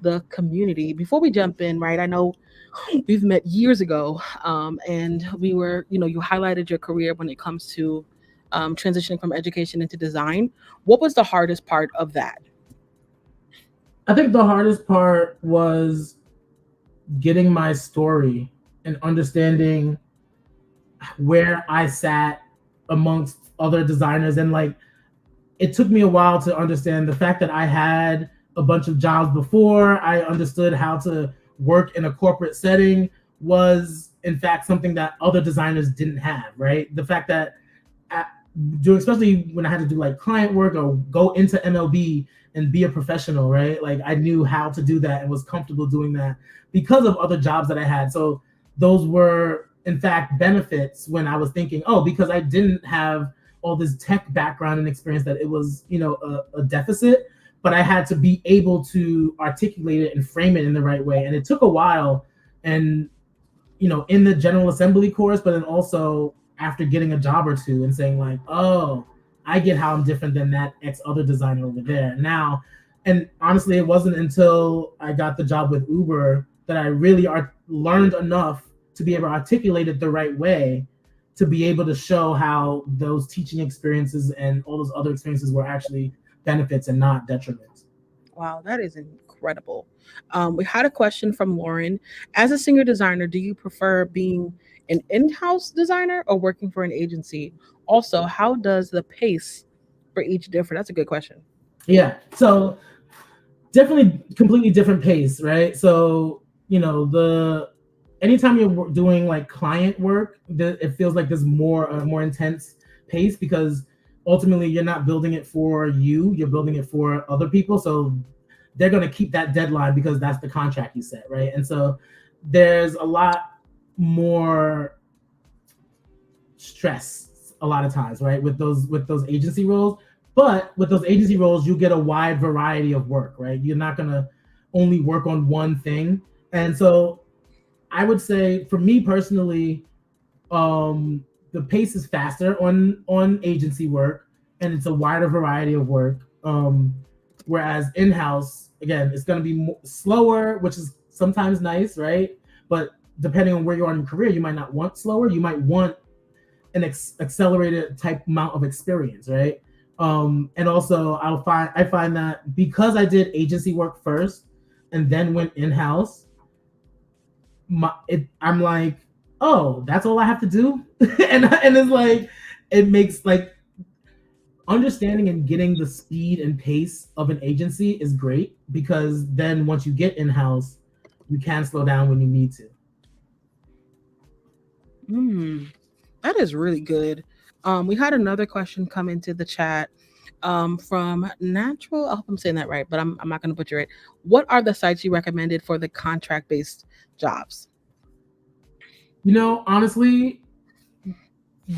the community. Before we jump in, right, I know we've met years ago, and we were, you highlighted your career when it comes to transitioning from education into design. What was the hardest part of that? I think the hardest part was getting my story and understanding where I sat amongst other designers. And like, it took me a while to understand the fact that I had a bunch of jobs before I understood how to work in a corporate setting was in fact something that other designers didn't have, right? The fact that especially when I had to do like client work or go into MLB and be a professional, right? Like, I knew how to do that and was comfortable doing that because of other jobs that I had. So those were in fact benefits when I was thinking, oh, because I didn't have all this tech background and experience, that it was, a deficit, but I had to be able to articulate it and frame it in the right way. And it took a while, and, in the general assembly course, but then also after getting a job or two and saying like, oh, I get how I'm different than that X other designer over there now. And honestly, it wasn't until I got the job with Uber that I really learned enough to be able to articulate it the right way, to be able to show how those teaching experiences and all those other experiences were actually benefits and not detriments. Wow, that is incredible. We had a question from Lauren. As a singer designer, do you prefer being an in house designer or working for an agency? Also, how does the pace for each differ? That's a good question. Yeah. So definitely completely different pace, right? So, the anytime you're doing like client work, it feels like there's a more intense pace, because ultimately you're not building it for you, you're building it for other people. So they're going to keep that deadline because that's the contract you set, right? And so there's a lot more stress a lot of times, right, with those agency roles. But with those agency roles, you get a wide variety of work, right? You're not going to only work on one thing. And so I would say, for me personally, the pace is faster on agency work, and it's a wider variety of work. Whereas in-house, again, it's going to be slower, which is sometimes nice, right? But depending on where you are in your career, you might not want slower. You might want an accelerated type amount of experience, right? And also, I find that because I did agency work first and then went in-house, I'm like, oh, that's all I have to do, and it's like, it makes like understanding and getting the speed and pace of an agency is great, because then once you get in-house, you can slow down when you need to. Hmm. That is really good. We had another question come into the chat from Natural. I hope I'm saying that right, but I'm not going to butcher it. What are the sites you recommended for the contract based jobs? Honestly,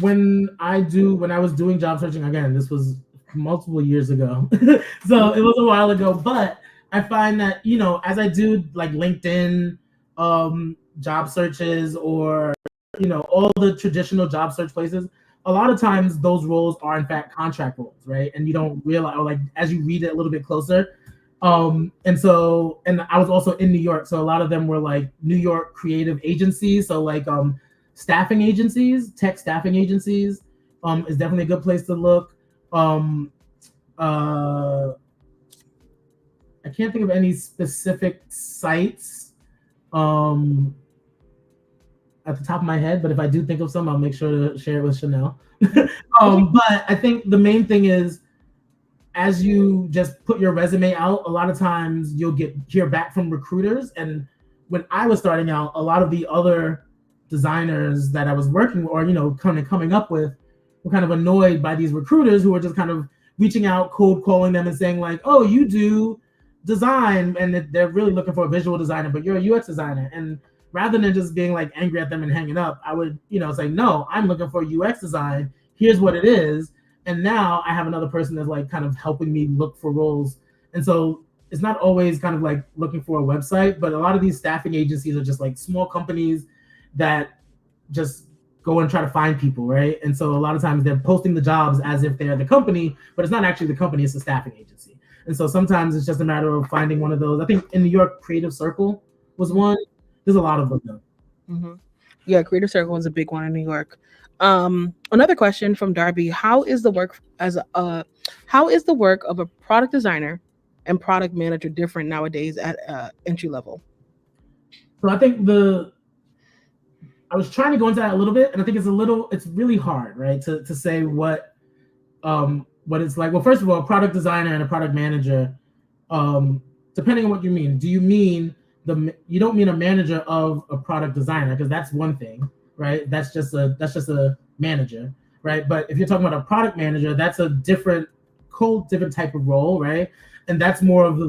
when I was doing job searching, again, this was multiple years ago, so it was a while ago, but I find that, as I do like LinkedIn job searches, or all the traditional job search places, a lot of times those roles are in fact contract roles, right? And you don't realize, or like as you read it a little bit closer, And I was also in New York, so a lot of them were like New York creative agencies. So like staffing agencies, tech staffing agencies, is definitely a good place to look. Um, uh, I can't think of any specific sites um, at the top of my head, but if I do think of some, I'll make sure to share it with Chanel. Okay. But I think the main thing is, as you just put your resume out, a lot of times you'll hear back from recruiters. And when I was starting out, a lot of the other designers that I was working or kind of coming up with were kind of annoyed by these recruiters who were just kind of reaching out, cold calling them and saying like, "Oh, you do design," and they're really looking for a visual designer, but you're a UX designer. And rather than just being like angry at them and hanging up, I would say, "No, I'm looking for UX design. Here's what it is." And now I have another person that's like kind of helping me look for roles. And so it's not always kind of like looking for a website, but a lot of these staffing agencies are just like small companies that just go and try to find people, right? And so a lot of times they're posting the jobs as if they're the company, but it's not actually the company, it's the staffing agency. And so sometimes it's just a matter of finding one of those. I think in New York, Creative Circle was one. There's a lot of them though. Mm-hmm. Yeah, Creative Circle is a big one in New York. Another question from Darby: how is the work of a product designer and product manager different nowadays at entry level? So I think I was trying to go into that a little bit, and I think it's really hard, right, to say what it's like. Well, first of all, a product designer and a product manager, depending on what you mean. Do you mean you don't mean a manager of a product designer, because that's one thing, right? That's just a manager, right? But if you're talking about a product manager, that's a different type of role, right? And that's more of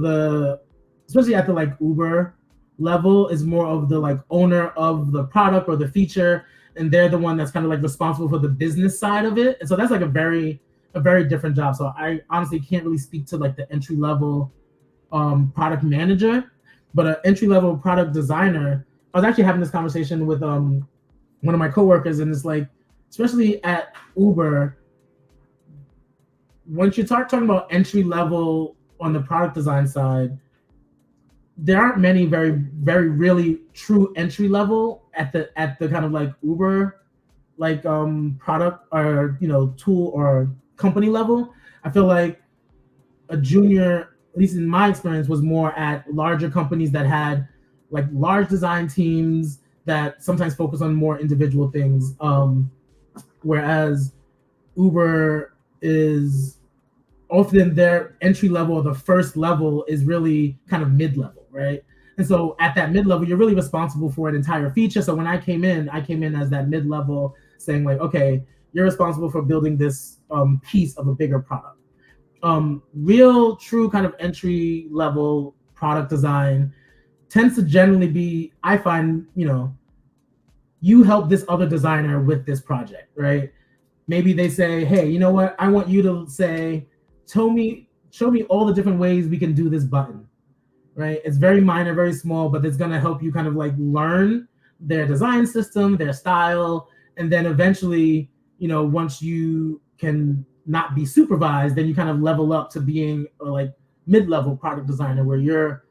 especially at the like Uber level, is more of the like owner of the product or the feature, and they're the one that's kind of like responsible for the business side of it. And so that's like a very different job. So I honestly can't really speak to like the entry level product manager, but an entry level product designer. I was actually having this conversation with one of my coworkers, and it's like, especially at Uber, once you start talking about entry level on the product design side, there aren't many very very really true entry level at the kind of like Uber like product or tool or company level. I feel like a junior, at least in my experience, was more at larger companies that had like large design teams that sometimes focus on more individual things. Whereas Uber is often their entry level or the first level is really kind of mid level, right? And so at that mid level, you're really responsible for an entire feature. So when I came in as that mid level, saying like, okay, you're responsible for building this piece of a bigger product. Real, true kind of entry level product design tends to generally be, I find, you help this other designer with this project, right? Maybe they say, hey, you know what? I want you to show me all the different ways we can do this button, right? It's very minor, very small, but it's going to help you kind of like learn their design system, their style. And then eventually, once you can not be supervised, then you kind of level up to being a like mid-level product designer where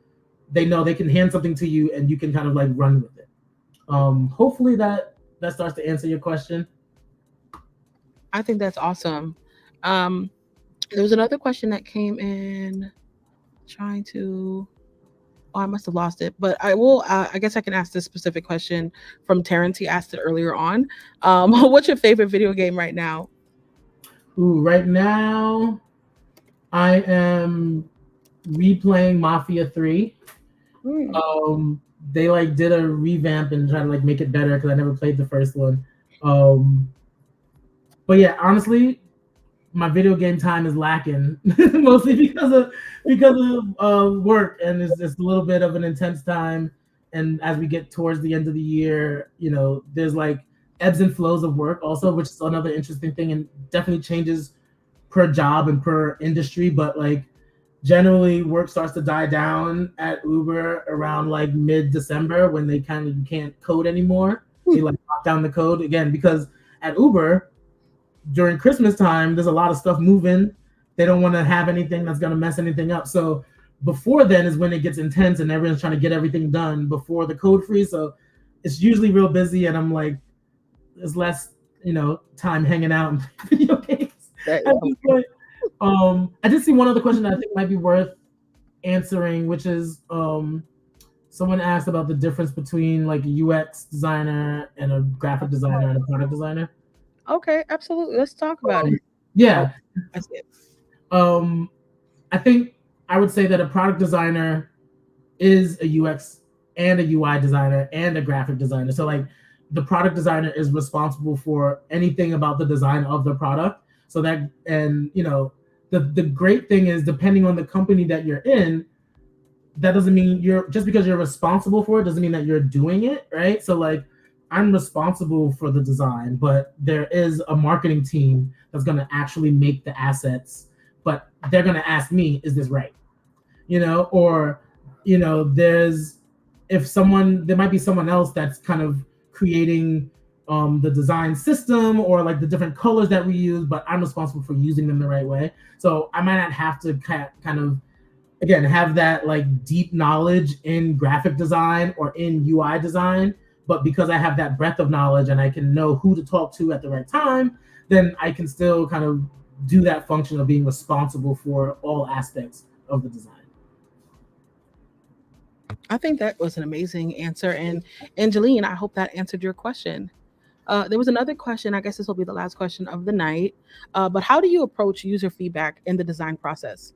they know they can hand something to you and you can kind of like run with it. Hopefully that starts to answer your question. I think that's awesome. Um, there was another question that came in. Trying to. Oh, I must have lost it, but I will. I guess I can ask this specific question from Terrence. He asked it earlier on. What's your favorite video game right now? Ooh, right now I am replaying Mafia 3. Hmm. They like did a revamp and try to like make it better because I never played the first one. Um, but yeah, honestly, my video game time is lacking mostly because of work, and it's just a little bit of an intense time. And as we get towards the end of the year, there's like ebbs and flows of work also, which is another interesting thing, and definitely changes per job and per industry. But like generally work starts to die down at Uber around like mid-December, when they kind of can't code anymore. They like lock down the code again, because at Uber during Christmas time, there's a lot of stuff moving. They don't want to have anything that's going to mess anything up. So before then is when it gets intense and everyone's trying to get everything done before the code freeze. So it's usually real busy, and I'm like, there's less, time hanging out and video games That at is this point. I did see one other question that I think might be worth answering, which is someone asked about the difference between like a UX designer and a graphic designer and a product designer. okay. Absolutely. Let's talk about it. Oh, Yeah, I see it. um, I think I would say that a product designer is a UX and a UI designer and a graphic designer. So like the product designer is responsible for anything about the design of the product. So that, and the great thing is, depending on the company that you're in, that doesn't mean you're, just because you're responsible for it doesn't mean that you're doing it, right? So like I'm responsible for the design, but there is a marketing team that's going to actually make the assets, but they're going to ask me, is this right? Or there's, if someone, there might be someone else that's kind of creating the design system or like the different colors that we use, but I'm responsible for using them the right way. So I might not have to kind of, again, have that like deep knowledge in graphic design or in UI design, but because I have that breadth of knowledge and I can know who to talk to at the right time, then I can still kind of do that function of being responsible for all aspects of the design. I think that was an amazing answer. And Angeline, I hope that answered your question. There was another question. I guess this will be the last question of the night. But how do you approach user feedback in the design process?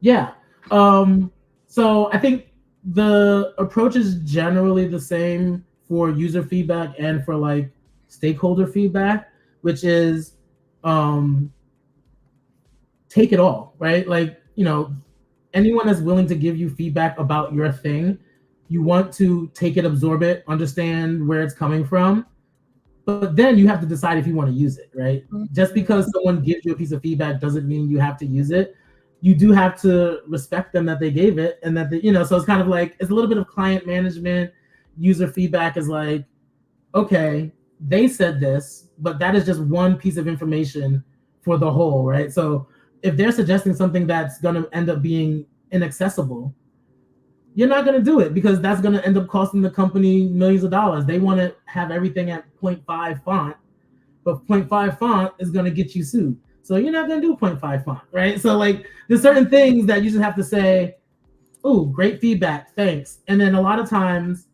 Yeah. So I think the approach is generally the same for user feedback and for like stakeholder feedback, which is um, take it all, right? Like, anyone that's willing to give you feedback about your thing, you want to take it, absorb it, understand where it's coming from, but then you have to decide if you want to use it, right? Just Mhm. because someone gives you a piece of feedback doesn't mean you have to use it. You do have to respect them that they gave it, and that so it's kind of like, it's a little bit of client management. User feedback is like, okay, they said this, but that is just one piece of information for the whole, right? So if they're suggesting something that's going to end up being inaccessible, you're not going to do it because that's going to end up costing the company millions of dollars. They want to have everything at point 0.5 font, but point 0.5 font is going to get you sued. So you're not going to do point 0.5 font, right? So like there's certain things that you just have to say, oh, great feedback, thanks. And then a lot of times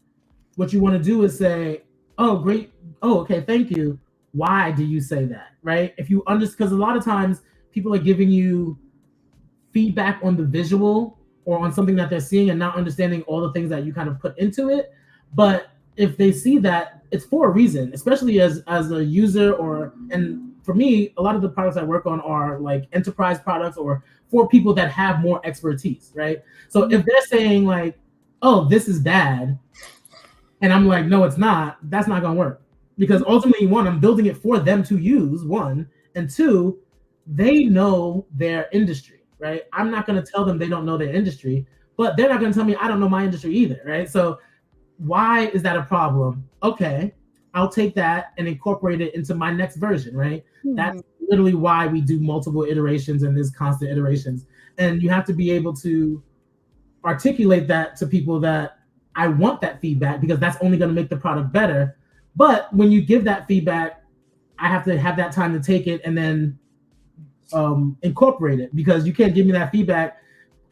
what you want to do is say, oh, great. Oh, okay, thank you. Why do you say that, right? If you understand, because a lot of times people are giving you feedback on the visual or on something that they're seeing and not understanding all the things that you kind of put into it. But if they see that, it's for a reason, especially as a user. Or, and for me, a lot of the products I work on are like enterprise products or for people that have more expertise, right? So if they're saying like, oh, this is bad, and I'm like, no, it's not, that's not gonna work. Because ultimately, one, I'm building it for them to use, one, and two, they know their industry, right? I'm not gonna tell them they don't know their industry, but they're not gonna tell me I don't know my industry either, right? So why is that a problem? Okay, I'll take that and incorporate it into my next version, right? That's Mhm. literally why we do multiple iterations and there's constant iterations. And you have to be able to articulate that to people that I want that feedback because that's only going to make the product better. But when you give that feedback, I have to have that time to take it and then incorporate it, because you can't give me that feedback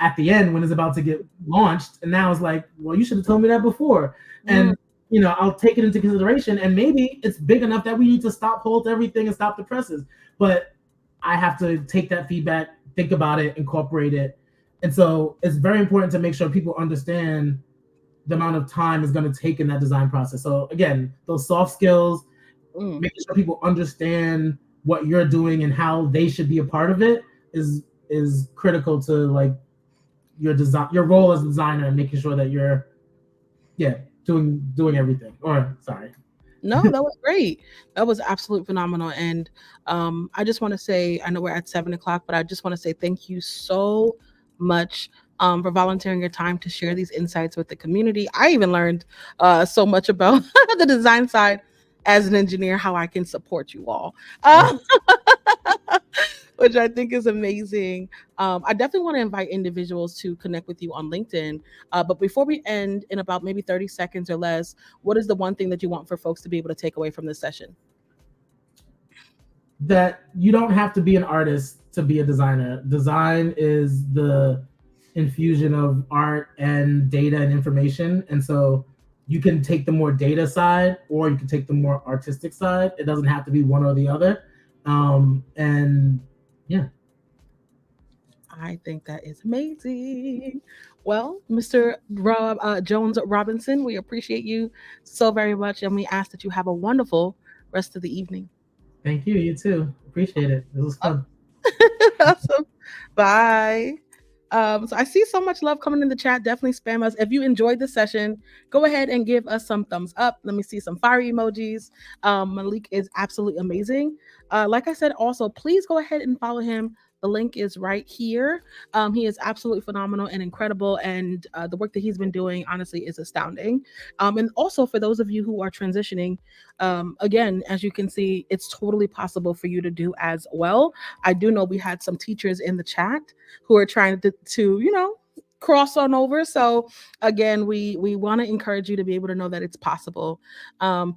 at the end when it's about to get launched. And now it's like, well, you should have told me that before. Mm. And I'll take it into consideration. And maybe it's big enough that we need to stop, hold everything, and stop the presses. But I have to take that feedback, think about it, incorporate it. And so it's very important to make sure people understand the amount of time is going to take in that design process. So again, those soft skills, Mm. making sure people understand what you're doing and how they should be a part of it is critical to like your role as a designer, and making sure that you're, yeah, doing everything. Or sorry. No, that was great. That was absolutely phenomenal. And I just want to say, I know we're at 7 o'clock, but I just want to say thank you so much for volunteering your time to share these insights with the community. I even learned so much about the design side as an engineer, how I can support you all. Uh, which I think is amazing. I definitely want to invite individuals to connect with you on LinkedIn. But before we end, in about maybe 30 seconds or less, what is the one thing that you want for folks to be able to take away from this session? That you don't have to be an artist to be a designer. Design is the infusion of art and data and information. And so you can take the more data side or you can take the more artistic side. It doesn't have to be one or the other. And yeah. I think that is amazing. Well, Mr. Jones Robinson, we appreciate you so very much, and we ask that you have a wonderful rest of the evening. Thank you. You too. Appreciate it. It was fun. Awesome. Bye. So I see so much love coming in the chat. Definitely spam us. If you enjoyed the session, go ahead and give us some thumbs up. Let me see some fire emojis. Malik is absolutely amazing. Like I said, also, please go ahead and follow him. The link is right here. He is absolutely phenomenal and incredible. And the work that he's been doing, honestly, is astounding. And also, for those of you who are transitioning, again, as you can see, it's totally possible for you to do as well. I do know we had some teachers in the chat who are trying to cross on over. So again, we want to encourage you to be able to know that it's possible.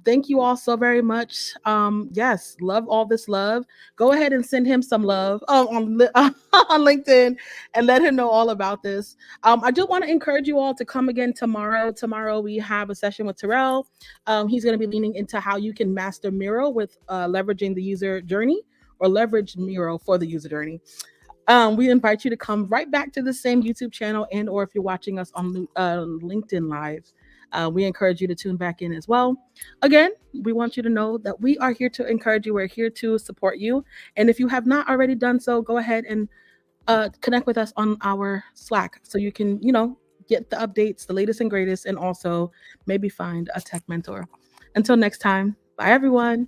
Thank you all so very much. Yes, love all this love. Go ahead and send him some love on LinkedIn and let him know all about this. I do want to encourage you all to come again tomorrow. Tomorrow we have a session with Terrell. He's going to be leaning into how you can master Miro with leveraging the user journey, or leverage Miro for the user journey. We invite you to come right back to the same YouTube channel, and or if you're watching us on LinkedIn Live, we encourage you to tune back in as well. Again, we want you to know that we are here to encourage you. We're here to support you. And if you have not already done so, go ahead and connect with us on our Slack so you can, get the updates, the latest and greatest, and also maybe find a tech mentor. Until next time, bye everyone.